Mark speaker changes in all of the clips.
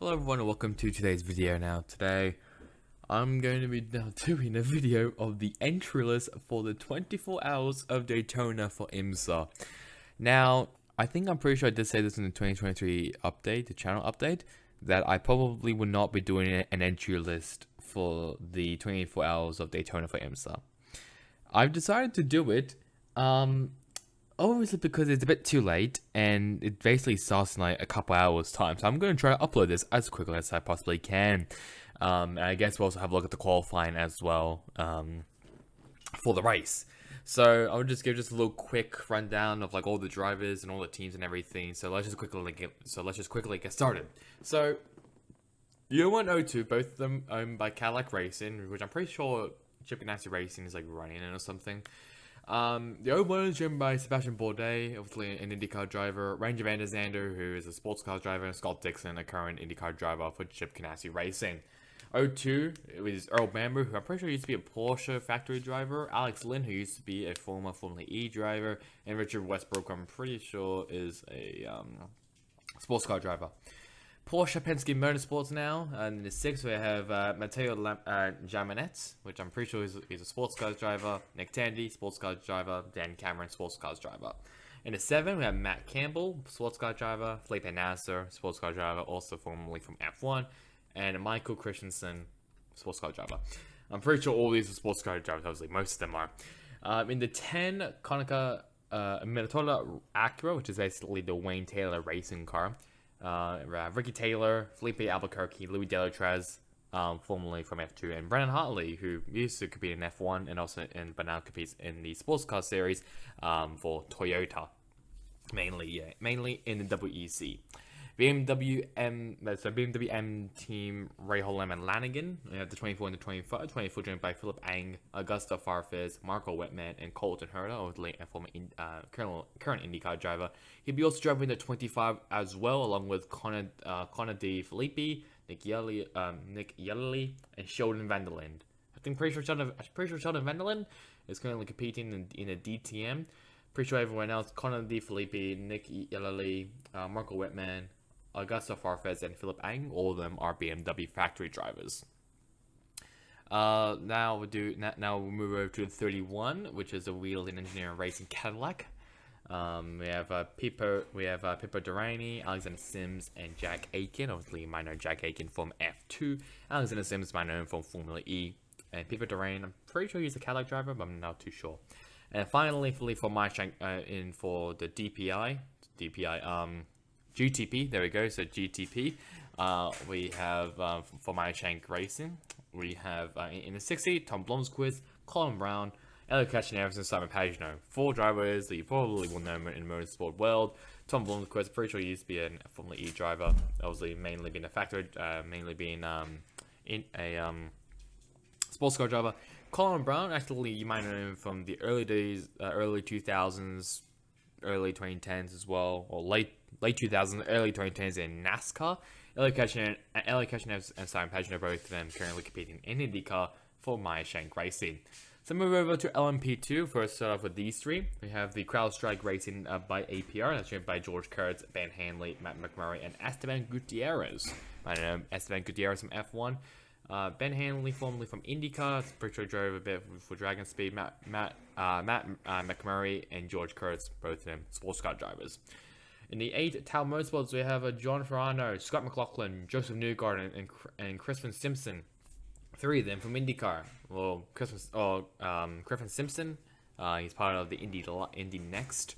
Speaker 1: Hello everyone and welcome to today's video. Now today I'm going to be doing a video of the entry list for the 24 hours of Daytona for IMSA. Now I'm pretty sure I did say this in the 2023 update, the channel update, that I probably would not be doing an entry list for the 24 hours of Daytona for IMSA. I've decided to do it obviously because it's a bit too late and it basically starts in like a couple hours time, so I'm going to try to upload this as quickly as I possibly can. And I guess we'll also have a look at the qualifying as well for the race. So I'll just give a little quick rundown of like all the drivers and all the teams and everything. So let's just quickly get started. So Year 02, both of them owned by Cadillac Racing, which I'm pretty sure Chip Ganassi Racing is like running in or something. The 01 is driven by Sebastian Bourdais, obviously an IndyCar driver, Ranger Van der Zande, who is a sports car driver, and Scott Dixon, a current IndyCar driver for Chip Ganassi Racing. 02, it was Earl Bamber, who I'm pretty sure used to be a Porsche factory driver, Alex Lynn, who used to be a former Formula E driver, and Richard Westbrook, I'm pretty sure is a sports car driver. Porsche Penske Motorsports now, and in the 6 we have Matteo Giamenez, which I'm pretty sure he's a sports cars driver, Nick Tandy, sports cars driver, Dan Cameron, sports cars driver. In the 7 we have Matt Campbell, sports car driver, Felipe Nasser, sports car driver, also formerly from F1, and Michael Christensen, sports car driver. I'm pretty sure all these are sports car drivers, obviously most of them are. In the 10, Konica Minnesota Acura, which is basically the Wayne Taylor racing car. Ricky Taylor, Felipe Albuquerque, Louis Delatraz, formerly from F2, and Brennan Hartley, who used to compete in F1 but now competes in the sports car series for Toyota, mainly in the WEC. BMW M team Rahal and Lanigan. We have the 24 and the 25. 24 driven by Philip Ang, Augusta Farfus, Marco Whitman, and Colton Herta, obviously a former current IndyCar driver. He'll be also driving the 25 as well, along with Connor De Filippi, Nick Yelly, and Sheldon Vanderland. Pretty sure Sheldon Vanderland is currently competing in a DTM. Pretty sure everyone else, Connor De Filippi, Nick Yelly, Marco Whitman, Augusta Farfus, and Philip Ang, all of them are BMW factory drivers. Now we'll move over to the 31, which is a wheel and engineering racing Cadillac. We have Pippo Durrani, Alexander Sims, and Jack Aiken. Obviously, you might know Jack Aiken from F2. Alexander Sims might know him from Formula E. And Pippo Durrani, I'm pretty sure he's a Cadillac driver, but I'm not too sure. And finally, for my for the GTP, there we go. So GTP, we have for my Shank Racing, we have in the 60, Tom Blomqvist, Colin Brown, Elliot Kachner, and Simon Pagenaud. 4 drivers that you probably will know in the motorsport world. Tom Blomqvist, pretty sure he used to be a Formula E driver, obviously mainly being a factory, mainly being in a sports car driver. Colin Brown, actually, you might know him from the early days, early 2000s, early 2010s as well, or late 2000s, early 2010s in NASCAR. Elliot Kachner and Simon Pagenaud, both of them currently competing in IndyCar for Meyer Shank Racing. So move over to LMP2. First, start off with these 3. We have the CrowdStrike Racing by APR. That's driven by George Kurtz, Ben Hanley, Matt McMurray, and Esteban Gutierrez. I know Esteban Gutierrez from F1. Ben Hanley, formerly from IndyCar, pretty sure drove a bit for Dragon Speed. Matt McMurray and George Kurtz, both of them sports car drivers. In the 8 Tal Motorsports, we have John Ferrano, Scott McLaughlin, Joseph Newgarden, and Crispin Simpson. 3 of them from IndyCar. Well, Crispin Simpson, he's part of the Indy Next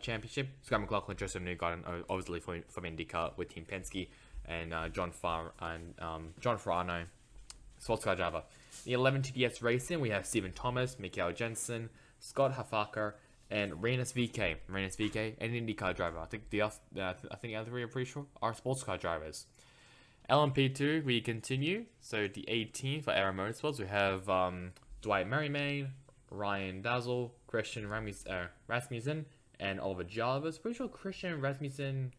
Speaker 1: Championship. Scott McLaughlin, Joseph Newgarden, obviously from IndyCar with Team Penske. And John Ferrano, sports car driver. In the 11 TDS Racing, we have Stephen Thomas, Mikael Jensen, Scott Hafaker, and Reynes VK. Reynes VK, an IndyCar driver. I think the other 3 are pretty sure are sports car drivers. LMP2, we continue. So the 18 for Aero Motorsports, we have Dwight Merriman, Ryan Dazzle, Christian Rasmussen, and Oliver Jarvis. Pretty sure Christian Rasmussen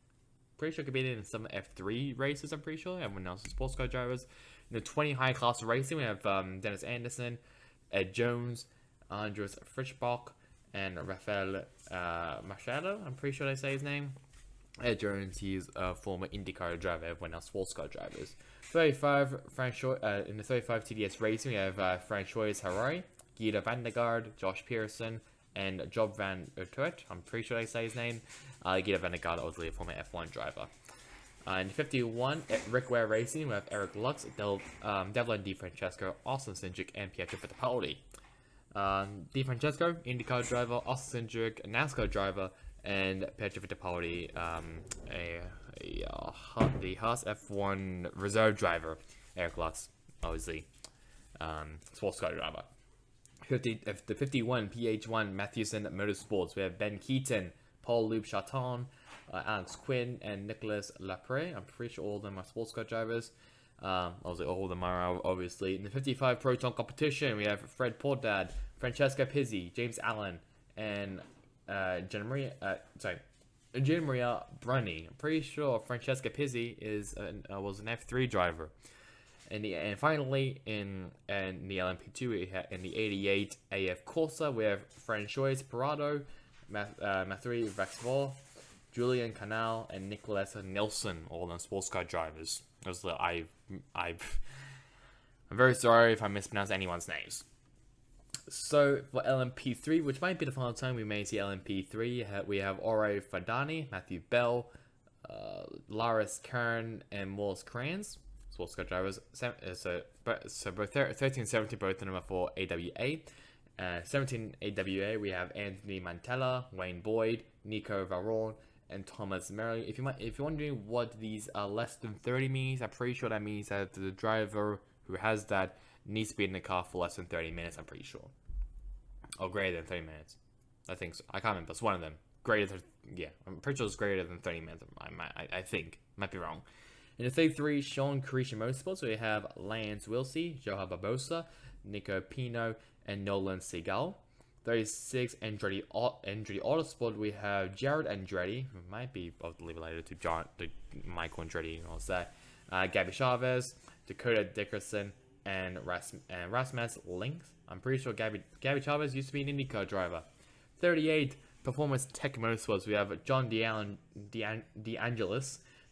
Speaker 1: competed in some F3 races, I'm pretty sure. Everyone else is sports car drivers. In the 20 high class racing, we have Dennis Anderson, Ed Jones, Andres Frischbach, and Rafael Machado. I'm pretty sure I say his name. Ed Jones, he's a former IndyCar driver. Everyone else sports car drivers. 35 in the 35 TDS Racing, we have Francois Harari, Guido van der Garde, Josh Pearson, and Job van Utrecht. I'm pretty sure I say his name. Guido van der Garde, obviously a former F1 driver. In 51, at Rick Ware Racing, we have Eric Lux, Devlin Di Francesco, Austin Cindric, and Pietro Fittipaldi. Di Francesco, IndyCar driver, Austin Cindric, NASCAR driver, and Pietro Fittipaldi, the Haas F1 reserve driver. Eric Lux, obviously, sports car driver. The 51 PH1 Matthewson Motorsports, we have Ben Keaton, Paul Loup Chaton, Alex Quinn, and Nicholas Lapre. I'm pretty sure all of them are sports car drivers. Obviously, all of them are obviously. In the 55 Proton competition, we have Fred Portdad, Francesca Pizzi, James Allen, and Gian Maria Bruni. I'm pretty sure Francesca Pizzi was an F3 driver. And finally, in the LMP2, we have in the 88 AF Corsa, we have Francois Parado, Mathieu Vaxvol, Julian Canal, and Nicholas Nelson, all on sports car drivers. I'm very sorry if I mispronounce anyone's names. So for LMP3, which might be the final time we may see LMP3, we have Ore Fadani, Matthew Bell, Laris Kern, and Morris Kranz, sports car drivers. So both 13 and 17, both of them are for AWA. 17 AWA, we have Anthony Mantella, Wayne Boyd, Nico Varon, and Thomas Merrill. If you're wondering what these less than 30 means, I'm pretty sure that means that the driver who has that needs to be in the car for less than 30 minutes, I'm pretty sure. Or greater than 30 minutes. I think so. I can't remember. It's one of them. Yeah, I'm pretty sure it's greater than 30 minutes. I think. Might be wrong. In the 33 Sean Carisha Motorsports, we have Lance Wilsey, Johan Barbosa, Nico Pino, and Nolan Seagal. 36 Andretti Autosport, we have Jared Andretti, who might be related to Michael Andretti and all that. Gabby Chavez, Dakota Dickerson, and Rasmus Links. I'm pretty sure Gabby Chavez used to be an IndyCar driver. 38 Performance Tech Motorsports, we have John DeAngelis,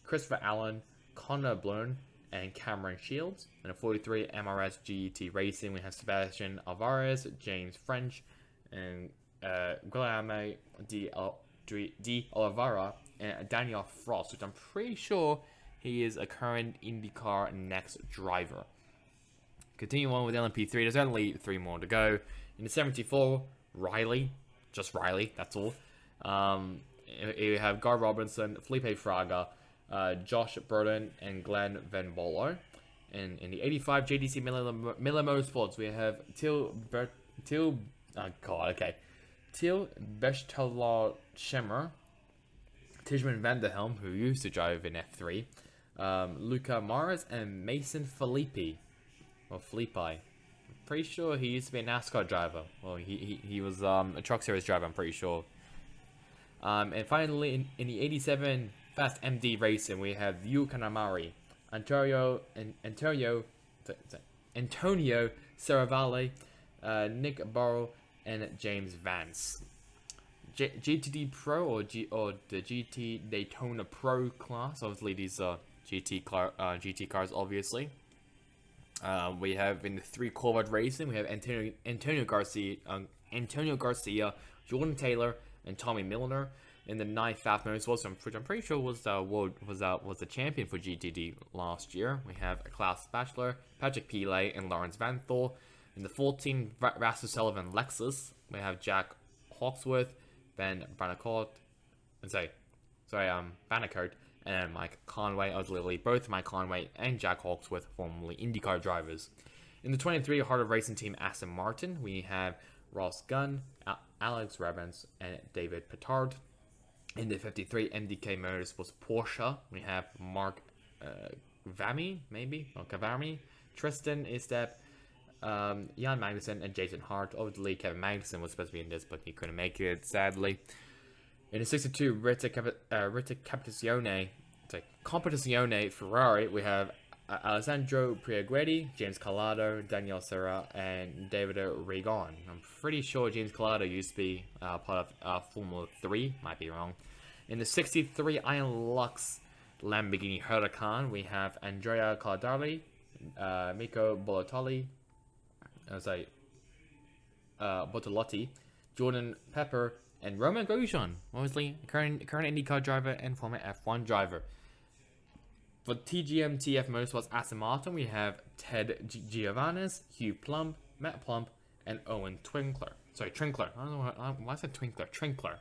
Speaker 1: Christopher Allen, Connor Bloom, and Cameron Shields. And at 43 MRS GET Racing, we have Sebastian Alvarez, James French, and Guilherme de Oliveira, and Daniel Frost, which I'm pretty sure he is a current IndyCar next driver. Continue on with LMP3, there's only 3 more to go. In the 74, Riley, just Riley, that's all. You have Gar Robinson, Felipe Fraga, Josh Burden, and Glenn Van Bolo. And in the 85 JDC Miller Motorsports, we have Til Bechtalar Schemmer, Tijman Vanderhelm, who used to drive in F3, Luca Mars, and Mason Filippi. I'm pretty sure he used to be a NASCAR driver. Well, he was a Truck Series driver, I'm pretty sure. And finally, in the 87 Fast MD Racing, we have Yu Kanamari, Antonio Serravalle, Nick Burrow, and James Vance. GTD Pro or the GT Daytona Pro class. Obviously, these are GT cars, obviously. We have in the 3 Corvette Racing, we have Antonio Garcia, Jordan Taylor, and Tommy Milner. In the 9 Fast Motorsports, which I'm pretty sure was the champion for GTD last year, we have Klaus Bachelor, Patrick Pile, and Lawrence Van Thor. In the 14 Rasmus Sullivan Lexus, we have Jack Hawksworth, Ben Bannecourt, and Mike Conway. Obviously, both Mike Conway and Jack Hawksworth, formerly IndyCar drivers. In the 23 Heart of Racing Team Aston Martin, we have Ross Gunn, Alex Rebens, and David Petard. In the 53 MDK Motorsports Porsche, we have Mark Cavami, Tristan Istep, Jan Magnussen, and Jason Hart. Obviously, Kevin Magnussen was supposed to be in this, but he couldn't make it, sadly. In the 62 Competizione Ferrari, we have Alessandro Priaguetti, James Calado, Daniel Serra, and David Regon. I'm pretty sure James Calado used to be part of Formula 3, might be wrong. In the 63 Iron Lux Lamborghini Huracan, we have Andrea Cardali, Miko Bolotoli, Bottolotti, Jordan Pepper, and Roman Grosjean, obviously current IndyCar driver and former F1 driver. For TGM-TF Motorsports Aston Martin, we have Ted Giovannis, Hugh Plumb, Matt Plumb, and Owen Trinkler. I don't know why I said Twinkler. Trinkler.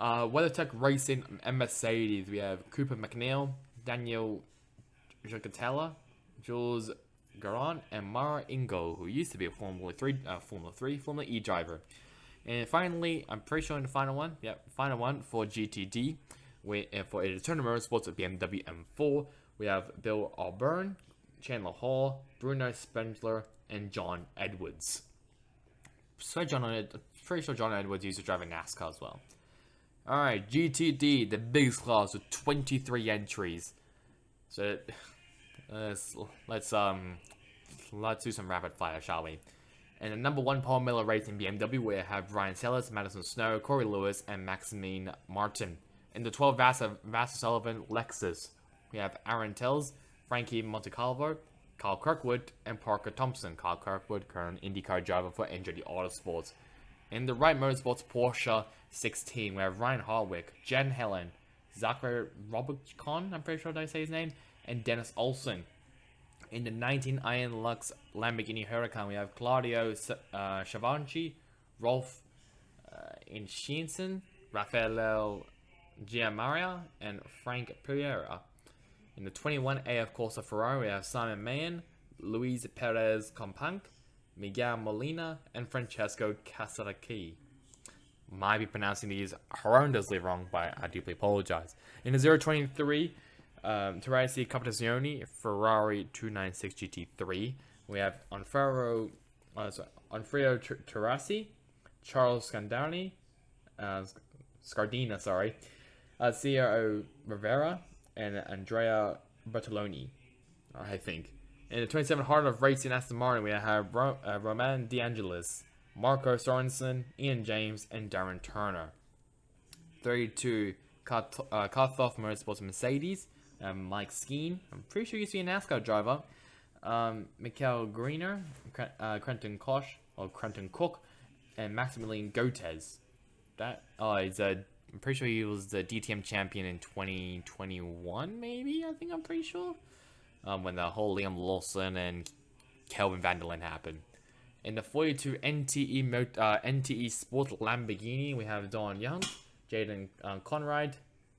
Speaker 1: WeatherTech Racing and Mercedes, we have Cooper McNeil, Daniel Giocattella, Jules Garon, and Mara Ingo, who used to be a Formula E driver. And finally, I'm pretty sure in the final one, for GTD, for Daytona Motorsports with BMW M4, we have Bill Auburn, Chandler Hall, Bruno Spengler, and John Edwards. Pretty sure John Edwards used to drive in NASCAR as well. Alright, GTD, the biggest class with 23 entries. So, let's do some rapid fire, shall we? And the number 1 Paul Miller Racing BMW, we have Brian Sellers, Madison Snow, Corey Lewis, and Maximine Martin. In the 12 Vassar Sullivan Lexus, we have Aaron Tells, Frankie Montecalvo, Kyle Kirkwood, and Parker Thompson. Kyle Kirkwood, current IndyCar driver for NJD Autosports. In the Wright Motorsports Porsche 16, we have Ryan Harwick, Jen Helen, Zachary Robertcon, I'm pretty sure I say his name, and Dennis Olsen. In the 19 Iron Lux Lamborghini Huracan, we have Claudio Schiavonci, Rolf Inschiensen, Raffaello Giammaria, and Frank Pereira. In the 21 AF Corsa Ferrari, we have Simon Mayen, Luis Perez Companc, Miguel Molina, and Francesco Casalacchi. Might be pronouncing these horrendously wrong, but I deeply apologize. In the 023 Terrasi Competizione Ferrari 296 GT3, we have Onfrio Terrasi, Charles Scardina, Ciro Rivera, and Andrea Bertoloni, I think. In the 27 Heart of Racing Aston Martin, we have Roman DeAngelis, Marco Sorensen, Ian James, and Darren Turner. 32 Karthoff Motorsports Mercedes, Mike Skeen, I'm pretty sure he used to be a NASCAR driver, Mikael Greener, Quentin Cook, and Maximilian Gotez. I'm pretty sure he was the DTM champion in 2021, maybe? I'm pretty sure. When the whole Liam Lawson and Kelvin Vanderlyn happened. In the 42 NTE Sport Lamborghini, we have Don Young, Jaden Conrad,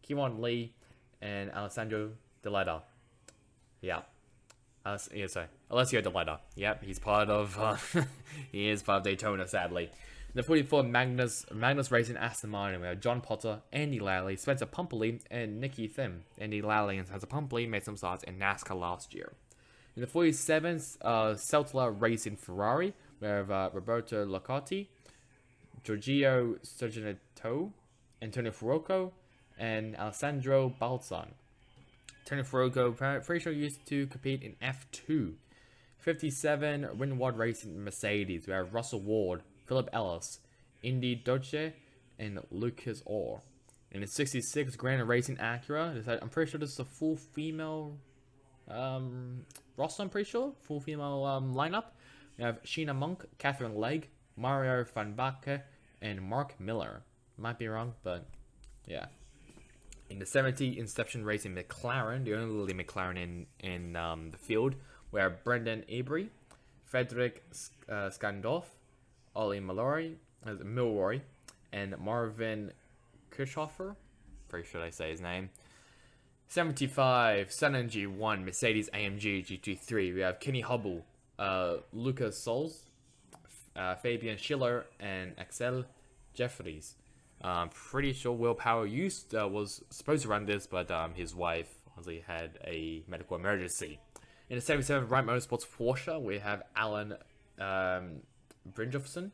Speaker 1: Kevon Lee, and Alessandro Deletta. Alessio Deletta. Yep, he's part of he is part of Daytona, sadly. In the 44 Magnus Racing Aston Martin, we have John Potter, Andy Lally, Spencer Pumperly, and Nicky Thim. Andy Lally and Spencer Pumperly made some starts in NASCAR last year. In the 47 Celtler Racing Ferrari, we have Roberto Locotti, Giorgio Serginato, Antonio Fuoco, and Alessandro Balzan. Antonio Fuoco, pretty sure used to compete in F2. 57 Winward Racing Mercedes, we have Russell Ward, Philip Ellis, Indy Doce, and Lucas Orr. In the 66 Grand Racing Acura, I'm pretty sure this is a full female roster, I'm pretty sure. Full female lineup. We have Sheena Monk, Catherine Legg, Mario Van Backe, and Mark Miller. Might be wrong, but yeah. In the 70 Inception Racing McLaren, the only McLaren in the field, we have Brendan Abry, Frederick Scandorf, Ollie Milroy, and Marvin Kirchhofer. Pretty sure I say his name. 75 Sun G1 Mercedes AMG GT3. We have Kenny Hubble, Lucas Sols, Fabian Schiller, and Axel Jeffries. Pretty sure Will Power was supposed to run this, but his wife obviously had a medical emergency. In the 77 Wright Motorsports Porsche, we have Alan Brynjolfsson,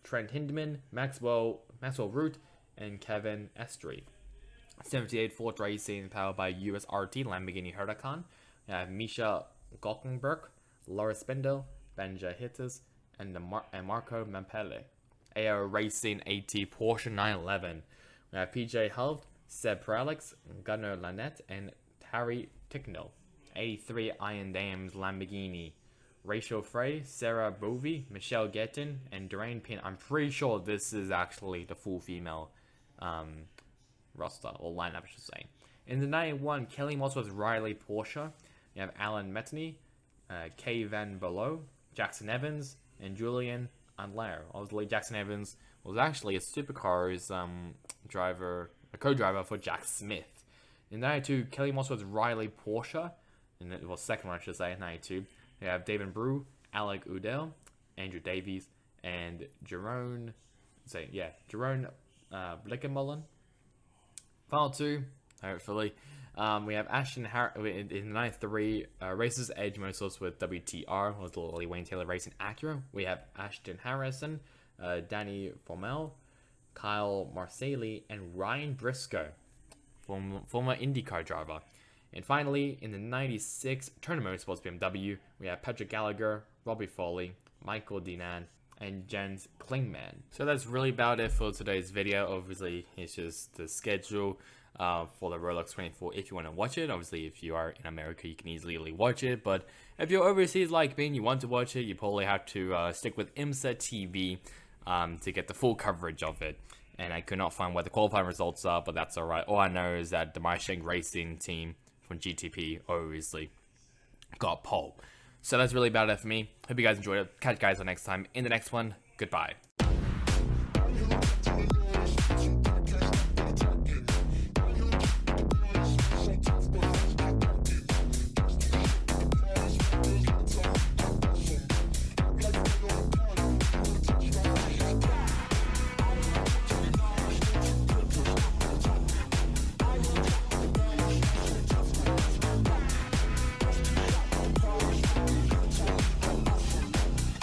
Speaker 1: Trent Hindman, Maxwell Root, and Kevin Estrie. 78 Ford Racing, powered by USRT Lamborghini Huracan. We have Misha Gockenberg, Laura Spindle, Benja Hittes, and Marco Mampele. AO Racing AT Porsche 911. We have PJ Held, Seb Peralex, Gunnar Lanette, and Harry Ticknell. 83 Iron Dams Lamborghini. Rachel Frey, Sarah Bovey, Michelle Gettin, and Durain Pin. I'm pretty sure this is actually the full female roster, or lineup, I should say. In the 91, Kelly Moss was Riley Porsche. You have Alan Metney, Kay Van Below, Jackson Evans, and Julian Andler. Obviously, Jackson Evans was actually a supercars co-driver for Jack Smith. In 92, Kelly Moss was Riley Porsche. And it was second one, I should say, 92. You have David Brew, Alec Udell, Andrew Davies, and Jerome Blickenmullen. Final two, hopefully. We have Ashton in 93, Races Edge Motorsports with WTR, with Lily Wayne Taylor Racing Acura. We have Ashton Harrison, Danny Formel, Kyle Marcelli, and Ryan Briscoe, former IndyCar driver. And finally, in the 96 Turner Motorsports BMW, we have Patrick Gallagher, Robbie Foley, Michael Dinan, and Jens Klingman. So that's really about it for today's video. Obviously, it's just the schedule for the Rolex 24 if you want to watch it. Obviously, if you are in America, you can easily watch it. But if you're overseas like me and you want to watch it, you probably have to stick with IMSA TV to get the full coverage of it. And I could not find what the qualifying results are, but that's alright. All I know is that the Maisheng Racing team from GTP obviously got pole. So that's really about it for me. Hope you guys enjoyed it. Catch you guys on next time in the next one. Goodbye.